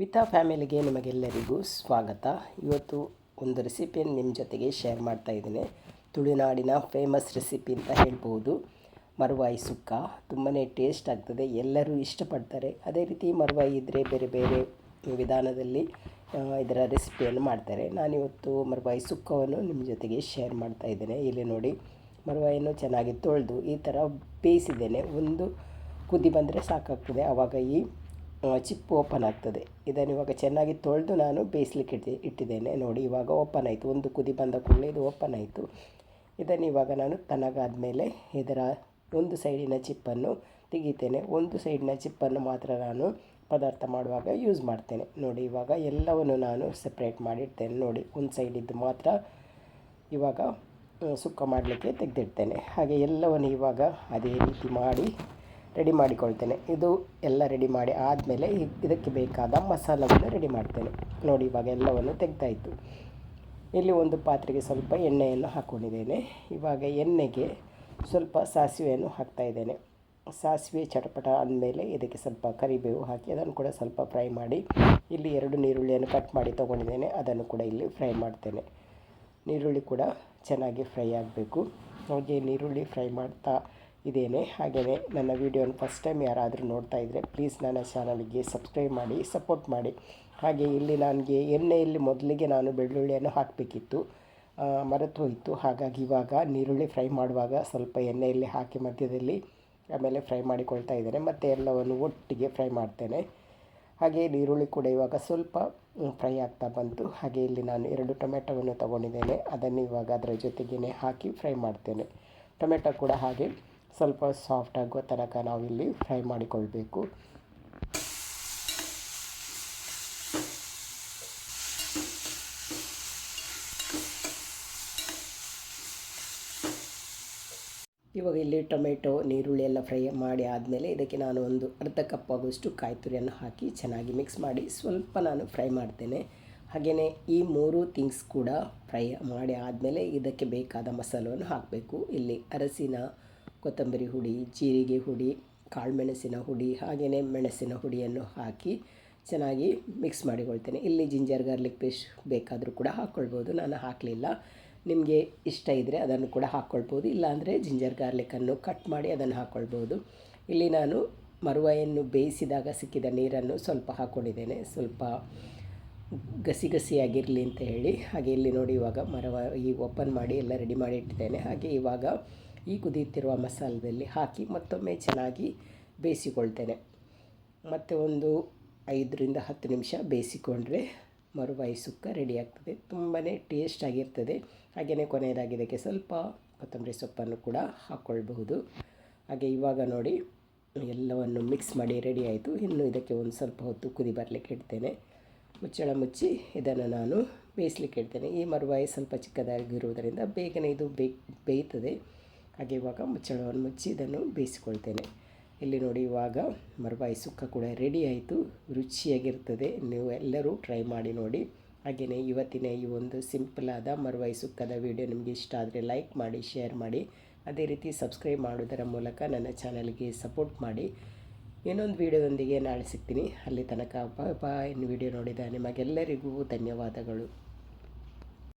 ವಿತಾ ಫ್ಯಾಮಿಲಿಗೆ ನಿಮಗೆಲ್ಲರಿಗೂ ಸ್ವಾಗತ. ಇವತ್ತು ಒಂದು ರೆಸಿಪಿಯನ್ನು ನಿಮ್ಮ ಜೊತೆಗೆ ಶೇರ್ ಮಾಡ್ತಾ ಇದ್ದೇನೆ. ತುಳುನಾಡಿನ ಫೇಮಸ್ ರೆಸಿಪಿ ಅಂತ ಹೇಳ್ಬೋದು. ಮರುವಾಯಿ ಸುಕ್ಕ ತುಂಬಾ ಟೇಸ್ಟ್ ಆಗ್ತದೆ, ಎಲ್ಲರೂ ಇಷ್ಟಪಡ್ತಾರೆ. ಅದೇ ರೀತಿ ಮರುವಾಯಿ ಇದ್ದರೆ ಬೇರೆ ಬೇರೆ ವಿಧಾನದಲ್ಲಿ ಇದರ ರೆಸಿಪಿಯನ್ನು ಮಾಡ್ತಾರೆ. ನಾನಿವತ್ತು ಮರುವಾಯಿ ಸುಕ್ಕವನ್ನು ನಿಮ್ಮ ಜೊತೆಗೆ ಶೇರ್ ಮಾಡ್ತಾ ಇದ್ದೇನೆ. ಇಲ್ಲಿ ನೋಡಿ, ಮರುವಾಯಿಯನ್ನು ಚೆನ್ನಾಗಿ ತೊಳೆದು ಈ ಥರ ಬೇಯಿಸಿದ್ದೇನೆ. ಒಂದು ಕುದಿ ಬಂದರೆ ಸಾಕಾಗ್ತದೆ, ಆವಾಗ ಈ ಚಿಪ್ಪು ಓಪನ್ ಆಗ್ತದೆ. ಇದನ್ನು ಇವಾಗ ಚೆನ್ನಾಗಿ ತೊಳೆದು ನಾನು ಬೇಯಿಸ್ಲಿಕ್ಕೆ ಇಟ್ಟಿದ್ದೇನೆ. ನೋಡಿ, ಇವಾಗ ಓಪನ್ ಆಯಿತು. ಒಂದು ಕುದಿ ಬಂದ ಕೂಡಲೇ ಇದು ಓಪನ್ ಆಯಿತು. ಇದನ್ನು ಇವಾಗ ನಾನು ತಣ್ಣಗಾದ ಮೇಲೆ ಇದರ ಒಂದು ಸೈಡಿನ ಚಿಪ್ಪನ್ನು ತೆಗಿತೇನೆ. ಒಂದು ಸೈಡಿನ ಚಿಪ್ಪನ್ನು ಮಾತ್ರ ನಾನು ಪದಾರ್ಥ ಮಾಡುವಾಗ ಯೂಸ್ ಮಾಡ್ತೇನೆ. ನೋಡಿ, ಇವಾಗ ಎಲ್ಲವನ್ನು ನಾನು ಸಪ್ರೇಟ್ ಮಾಡಿಡ್ತೇನೆ. ನೋಡಿ, ಒಂದು ಸೈಡಿದ್ದು ಮಾತ್ರ ಇವಾಗ ಸುಕ್ಕ ಮಾಡಲಿಕ್ಕೆ ತೆಗೆದಿಡ್ತೇನೆ. ಹಾಗೆ ಎಲ್ಲವನ್ನು ಇವಾಗ ಅದೇ ರೀತಿ ಮಾಡಿ ರೆಡಿ ಮಾಡಿಕೊಳ್ತೇನೆ. ಇದು ಎಲ್ಲ ರೆಡಿ ಮಾಡಿ ಆದಮೇಲೆ ಇದಕ್ಕೆ ಬೇಕಾದ ಮಸಾಲವನ್ನು ರೆಡಿ ಮಾಡ್ತೇನೆ. ನೋಡಿ, ಇವಾಗ ಎಲ್ಲವನ್ನು ತೆಗೆದಾಯಿತು. ಇಲ್ಲಿ ಒಂದು ಪಾತ್ರೆಗೆ ಸ್ವಲ್ಪ ಎಣ್ಣೆಯನ್ನು ಹಾಕ್ಕೊಂಡಿದ್ದೇನೆ. ಇವಾಗ ಎಣ್ಣೆಗೆ ಸ್ವಲ್ಪ ಸಾಸಿವೆಯನ್ನು ಹಾಕ್ತಾಯಿದ್ದೇನೆ. ಸಾಸಿವೆ ಚಟಪಟ ಅಂದಮೇಲೆ ಇದಕ್ಕೆ ಸ್ವಲ್ಪ ಕರಿಬೇವು ಹಾಕಿ ಅದನ್ನು ಕೂಡ ಸ್ವಲ್ಪ ಫ್ರೈ ಮಾಡಿ, ಇಲ್ಲಿ 2 ಈರುಳ್ಳಿಯನ್ನು ಕಟ್ ಮಾಡಿ ತೊಗೊಂಡಿದ್ದೇನೆ. ಅದನ್ನು ಕೂಡ ಇಲ್ಲಿ ಫ್ರೈ ಮಾಡ್ತೇನೆ. ಈರುಳ್ಳಿ ಕೂಡ ಚೆನ್ನಾಗಿ ಫ್ರೈ ಆಗಬೇಕು. ಹಾಗೆ ಈರುಳ್ಳಿ ಫ್ರೈ ಮಾಡ್ತಾ ಇದ್ದೇನೆ. ಹಾಗೆಯೇ ನನ್ನ ವೀಡಿಯೋನ ಫಸ್ಟ್ ಟೈಮ್ ಯಾರಾದರೂ ನೋಡ್ತಾ ಇದ್ದರೆ ಪ್ಲೀಸ್ ನನ್ನ ಚಾನಲ್ಗೆ ಸಬ್ಸ್ಕ್ರೈಬ್ ಮಾಡಿ, ಸಪೋರ್ಟ್ ಮಾಡಿ. ಹಾಗೆ ಇಲ್ಲಿ ನನಗೆ ಎಣ್ಣೆಯಲ್ಲಿ ಮೊದಲಿಗೆ ನಾನು ಬೆಳ್ಳುಳ್ಳಿಯನ್ನು ಹಾಕಬೇಕಿತ್ತು, ಮರೆತು ಹೋಯಿತು. ಹಾಗಾಗಿ ಇವಾಗ ಈರುಳ್ಳಿ ಫ್ರೈ ಮಾಡುವಾಗ ಸ್ವಲ್ಪ ಎಣ್ಣೆಯಲ್ಲಿ ಹಾಕಿ ಮಧ್ಯದಲ್ಲಿ ಆಮೇಲೆ ಫ್ರೈ ಮಾಡಿಕೊಳ್ತಾ ಇದ್ದೇನೆ. ಮತ್ತು ಎಲ್ಲವನ್ನು ಒಟ್ಟಿಗೆ ಫ್ರೈ ಮಾಡ್ತೇನೆ. ಹಾಗೆ ಈರುಳ್ಳಿ ಕೂಡ ಇವಾಗ ಸ್ವಲ್ಪ ಫ್ರೈ ಆಗ್ತಾ ಬಂತು. ಹಾಗೆ ಇಲ್ಲಿ ನಾನು 2 ಟೊಮೆಟೊವನ್ನು ತೊಗೊಂಡಿದ್ದೇನೆ. ಅದನ್ನು ಇವಾಗ ಅದರ ಜೊತೆಗೇ ಹಾಕಿ ಫ್ರೈ ಮಾಡ್ತೇನೆ. ಟೊಮೆಟೊ ಕೂಡ ಹಾಗೆ ಸ್ವಲ್ಪ ಸಾಫ್ಟ್ ಆಗುವ ತನಕ ನಾವಿಲ್ಲಿ ಫ್ರೈ ಮಾಡಿಕೊಳ್ಬೇಕು. ಇವಾಗ ಇಲ್ಲಿ ಟೊಮೆಟೊ ಈರುಳ್ಳಿ ಎಲ್ಲ ಫ್ರೈ ಮಾಡಿ ಆದಮೇಲೆ ಇದಕ್ಕೆ ನಾನು ಒಂದು ಅರ್ಧ ಕಪ್ ಆಗುವಷ್ಟು ಕಾಯಿ ತುರಿಯನ್ನು ಹಾಕಿ ಚೆನ್ನಾಗಿ ಮಿಕ್ಸ್ ಮಾಡಿ ಸ್ವಲ್ಪ ನಾನು ಫ್ರೈ ಮಾಡ್ತೇನೆ. ಹಾಗೆಯೇ ಈ 3 ಥಿಂಗ್ಸ್ ಕೂಡ ಫ್ರೈ ಮಾಡಿ ಆದಮೇಲೆ ಇದಕ್ಕೆ ಬೇಕಾದ ಮಸಾಲವನ್ನು ಹಾಕಬೇಕು. ಇಲ್ಲಿ ಅರಸಿನ, ಕೊತ್ತಂಬರಿ ಹುಡಿ, ಜೀರಿಗೆ ಹುಡಿ, ಕಾಳುಮೆಣಸಿನ ಹುಡಿ, ಹಾಗೆಯೇ ಮೆಣಸಿನ ಹುಡಿಯನ್ನು ಹಾಕಿ ಚೆನ್ನಾಗಿ ಮಿಕ್ಸ್ ಮಾಡಿಕೊಳ್ತೇನೆ. ಇಲ್ಲಿ ಜಿಂಜರ್ ಗಾರ್ಲಿಕ್ ಪೇಸ್ಟ್ ಬೇಕಾದರೂ ಕೂಡ ಹಾಕ್ಕೊಳ್ಬೋದು. ನಾನು ಹಾಕಲಿಲ್ಲ. ನಿಮಗೆ ಇಷ್ಟ ಇದ್ದರೆ ಅದನ್ನು ಕೂಡ ಹಾಕ್ಕೊಳ್ಬೋದು, ಇಲ್ಲಾಂದರೆ ಜಿಂಜರ್ ಗಾರ್ಲಿಕ್ಕನ್ನು ಕಟ್ ಮಾಡಿ ಅದನ್ನು ಹಾಕ್ಕೊಳ್ಬೋದು. ಇಲ್ಲಿ ನಾನು ಮರುವಾಯನ್ನು ಬೇಯಿಸಿದಾಗ ಸಿಕ್ಕಿದ ನೀರನ್ನು ಸ್ವಲ್ಪ ಹಾಕ್ಕೊಂಡಿದ್ದೇನೆ, ಸ್ವಲ್ಪ ಗಸಿಯಾಗಿರಲಿ ಅಂತ ಹೇಳಿ. ಹಾಗೆ ಇಲ್ಲಿ ನೋಡಿ, ಇವಾಗ ಮರುವಾಯಿ ಓಪನ್ ಮಾಡಿ ಎಲ್ಲ ರೆಡಿ ಮಾಡಿ ಇಟ್ಟಿದ್ದೇನೆ. ಹಾಗೆ ಇವಾಗ ಈ ಕುದಿಯುತ್ತಿರುವ ಮಸಾಲದಲ್ಲಿ ಹಾಕಿ ಮತ್ತೊಮ್ಮೆ ಚೆನ್ನಾಗಿ ಬೇಯಿಸಿಕೊಳ್ತೇನೆ. ಮತ್ತು ಒಂದು 5ರಿಂದ 10 ನಿಮಿಷ ಬೇಯಿಸಿಕೊಂಡ್ರೆ ಮರುವಾಯಿ ಸುಕ್ಕ ರೆಡಿ ಆಗ್ತದೆ. ತುಂಬಾ ಟೇಸ್ಟ್ ಆಗಿರ್ತದೆ. ಹಾಗೆಯೇ ಕೊನೆಯದಾಗಿ ಇದಕ್ಕೆ ಸ್ವಲ್ಪ ಕೊತ್ತಂಬರಿ ಸೊಪ್ಪನ್ನು ಕೂಡ ಹಾಕ್ಕೊಳ್ಬಹುದು. ಹಾಗೆ ಇವಾಗ ನೋಡಿ, ಎಲ್ಲವನ್ನು ಮಿಕ್ಸ್ ಮಾಡಿ ರೆಡಿ ಆಯಿತು. ಇನ್ನು ಇದಕ್ಕೆ ಒಂದು ಸ್ವಲ್ಪ ಹೊತ್ತು ಕುದಿ ಬರಲಿಕ್ಕೆ ಇಡ್ತೇನೆ. ಮುಚ್ಚಳ ಮುಚ್ಚಿ ಇದನ್ನು ನಾನು ಬೇಯಿಸ್ಲಿಕ್ಕೆ ಇಡ್ತೇನೆ. ಈ ಮರುವಾಯಿ ಸ್ವಲ್ಪ ಚಿಕ್ಕದಾಗಿರುವುದರಿಂದ ಬೇಗನೆ ಇದು ಬೇಯ್ತದೆ. ಹಾಗೆ ಇವಾಗ ಮುಚ್ಚಳವನ್ನು ಮುಚ್ಚಿ ಇದನ್ನು ಬೇಯಿಸಿಕೊಳ್ತೇನೆ. ಇಲ್ಲಿ ನೋಡಿ, ಇವಾಗ ಮರುವಾಯಿ ಸುಕ್ಕ ಕೂಡ ರೆಡಿ ಆಯಿತು. ರುಚಿಯಾಗಿರ್ತದೆ. ನೀವು ಎಲ್ಲರೂ ಟ್ರೈ ಮಾಡಿ ನೋಡಿ. ಹಾಗೆಯೇ ಇವತ್ತಿನ ಈ ಒಂದು ಸಿಂಪಲಾದ ಮರುವಾಯಿ ಸುಕ್ಕದ ವಿಡಿಯೋ ನಿಮಗೆ ಇಷ್ಟ ಆದರೆ ಲೈಕ್ ಮಾಡಿ, ಶೇರ್ ಮಾಡಿ. ಅದೇ ರೀತಿ ಸಬ್ಸ್ಕ್ರೈಬ್ ಮಾಡೋದರ ಮೂಲಕ ನನ್ನ ಚಾನಲ್ಗೆ ಸಪೋರ್ಟ್ ಮಾಡಿ. ಇನ್ನೊಂದು ವಿಡಿಯೋದೊಂದಿಗೆ ನಾಳೆ ಸಿಗ್ತೀನಿ. ಅಲ್ಲಿ ತನಕ ಬಾಯ್ ಬಾಯ್. ವಿಡಿಯೋ ನೋಡಿದ ನಿಮಗೆಲ್ಲರಿಗೂ ಧನ್ಯವಾದಗಳು.